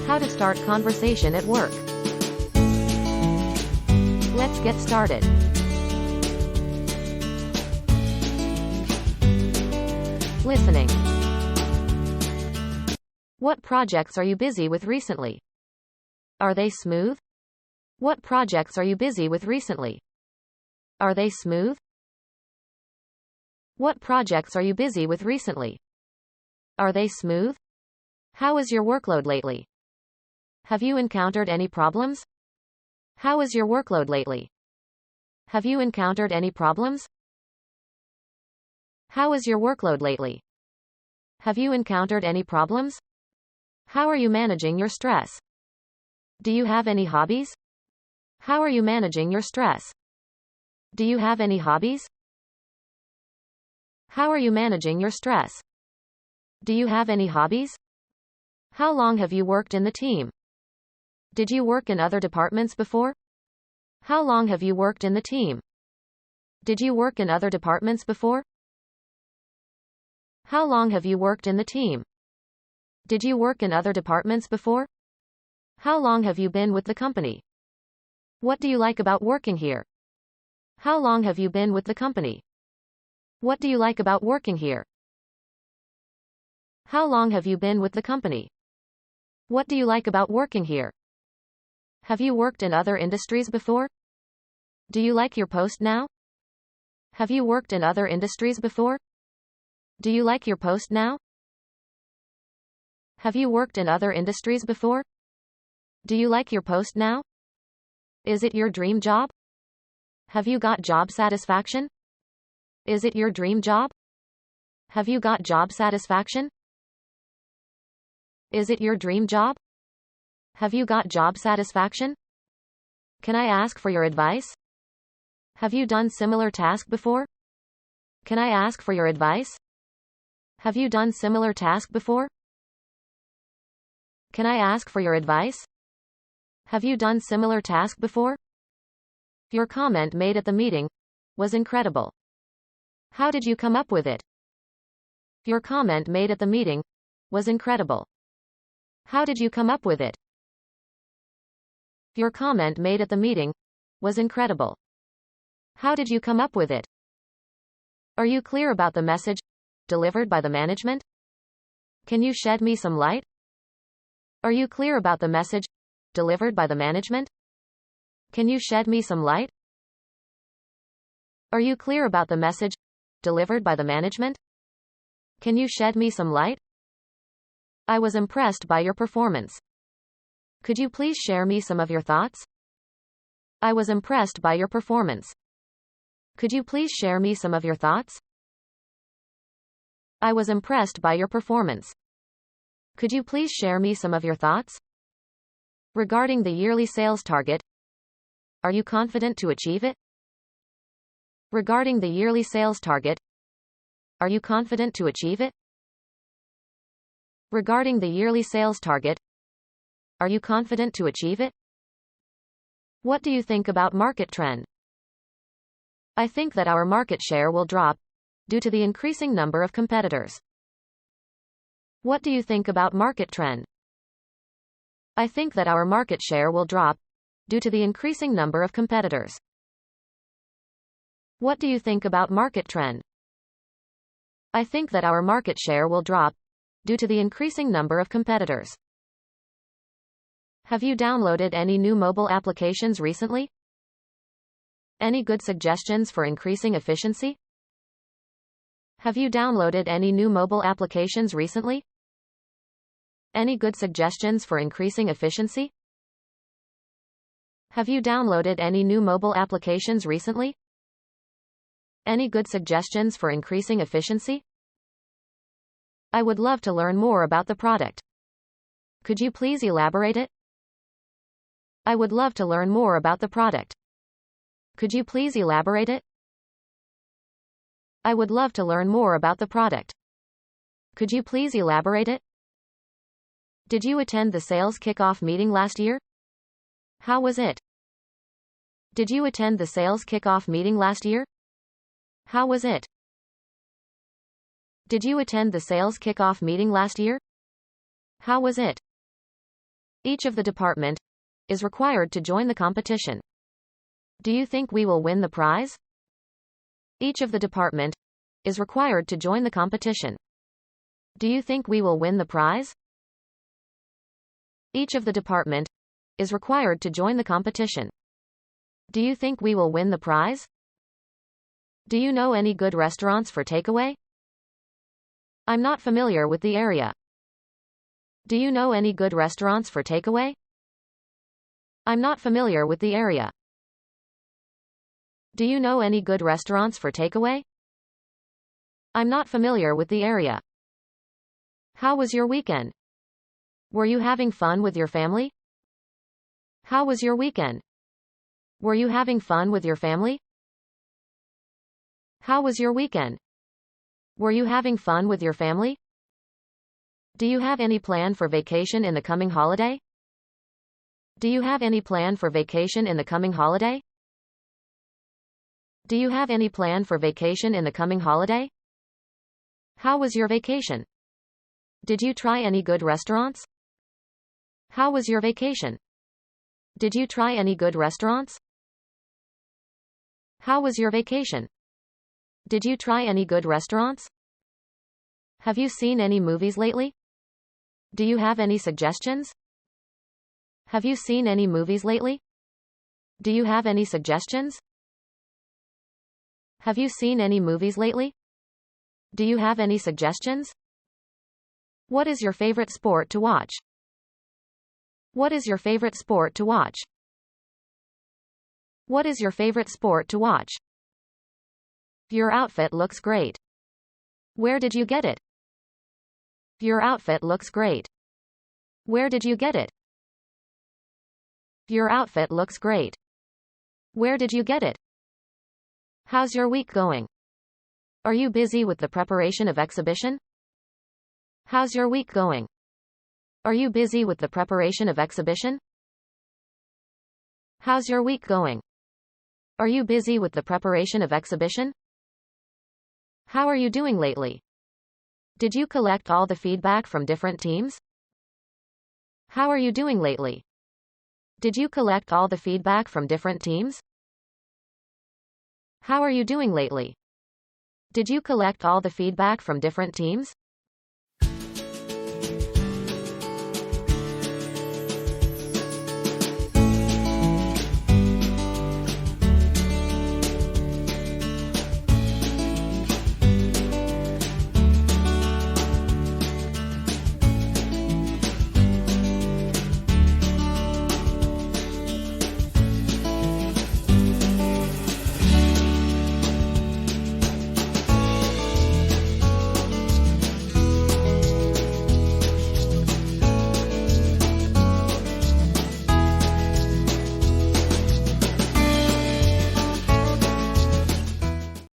How to start conversation at work. Let's get started. Listening. What projects are you busy with recently? Are they smooth? What projects are you busy with recently? Are they smooth? What projects are you busy with recently? Are they smooth? How is your workload lately? Have you encountered any problems? How is your workload lately? Have you encountered any problems? How is your workload lately? Have you encountered any problems? How are you managing your stress? Do you have any hobbies? How are you managing your stress? Do you have any hobbies? How are you managing your stress? Do you have any hobbies? How long have you worked in the team? Did you work in other departments before? How long have you worked in the team? Did you work in other departments before? How long have you worked in the team? Did you work in other departments before? How long have you been with the company? What do you like about working here? How long have you been with the company? What do you like about working here? How long have you been with the company? What do you like about working here? Have you worked in other industries before? Do you like your post now? Have you worked in other industries before? Do you like your post now? Have you worked in other industries before? Do you like your post now? Is it your dream job? Have you got job satisfaction? Is it your dream job? Have you got job satisfaction? Is it your dream job? Have you got job satisfaction? Can I ask for your advice? Have you done similar task before? Can I ask for your advice? Have you done similar task before? Can I ask for your advice? Have you done similar task before? Your comment made at the meeting was incredible. How did you come up with it? Your comment made at the meeting was incredible. How did you come up with it? Your comment made at the meeting was incredible. How did you come up with it? Are you clear about the message delivered by the management? Can you shed me some light? Are you clear about the message delivered by the management? Can you shed me some light? Are you clear about the message delivered by the management? Can you shed me some light? I was impressed by your performance. Could you please share me some of your thoughts? I was impressed by your performance. Could you please share me some of your thoughts? I was impressed by your performance. Could you please share me some of your thoughts? Regarding the yearly sales target, are you confident to achieve it? Regarding the yearly sales target, are you confident to achieve it? Regarding the yearly sales target, are you confident to achieve it? What do you think about market trend? I think that our market share will drop due to the increasing number of competitors. What do you think about market trend? I think that our market share will drop due to the increasing number of competitors. What do you think about market trend? I think that our market share will drop due to the increasing number of competitors. Have you downloaded any new mobile applications recently? Any good suggestions for increasing efficiency? Have you downloaded any new mobile applications recently? Any good suggestions for increasing efficiency? Have you downloaded any new mobile applications recently? Any good suggestions for increasing efficiency? I would love to learn more about the product. Could you please elaborate it? I would love to learn more about the product. Could you please elaborate it? I would love to learn more about the product. Could you please elaborate it? Did you attend the sales kickoff meeting last year? How was it? Did you attend the sales kickoff meeting last year? How was it? Did you attend the sales kickoff meeting last year? How was it? Each of the department is required to join the competition. Do you think we will win the prize? Each of the department is required to join the competition. Do you think we will win the prize? Each of the department is required to join the competition. Do you think we will win the prize? Do you know any good restaurants for takeaway? I'm not familiar with the area. Do you know any good restaurants for takeaway? I'm not familiar with the area. Do you know any good restaurants for takeaway? I'm not familiar with the area. How was your weekend? Were you having fun with your family? How was your weekend? Were you having fun with your family? How was your weekend? Were you having fun with your family? Do you have any plan for vacation in the coming holiday? Do you have any plan for vacation in the coming holiday? Do you have any plan for vacation in the coming holiday? How was your vacation? Did you try any good restaurants? How was your vacation? Did you try any good restaurants? How was your vacation? Did you try any good restaurants? Have you seen any movies lately? Do you have any suggestions? Have you seen any movies lately? Do you have any suggestions? Have you seen any movies lately? Do you have any suggestions? What is your favorite sport to watch? What is your favorite sport to watch? What is your favorite sport to watch? Your outfit looks great. Where did you get it? Your outfit looks great. Where did you get it? Your outfit looks great. Where did you get it? How's your week going? Are you busy with the preparation of exhibition? How's your week going? Are you busy with the preparation of exhibition? How's your week going? Are you busy with the preparation of exhibition? How are you doing lately? Did you collect all the feedback from different teams? How are you doing lately? Did you collect all the feedback from different teams? How are you doing lately? Did you collect all the feedback from different teams?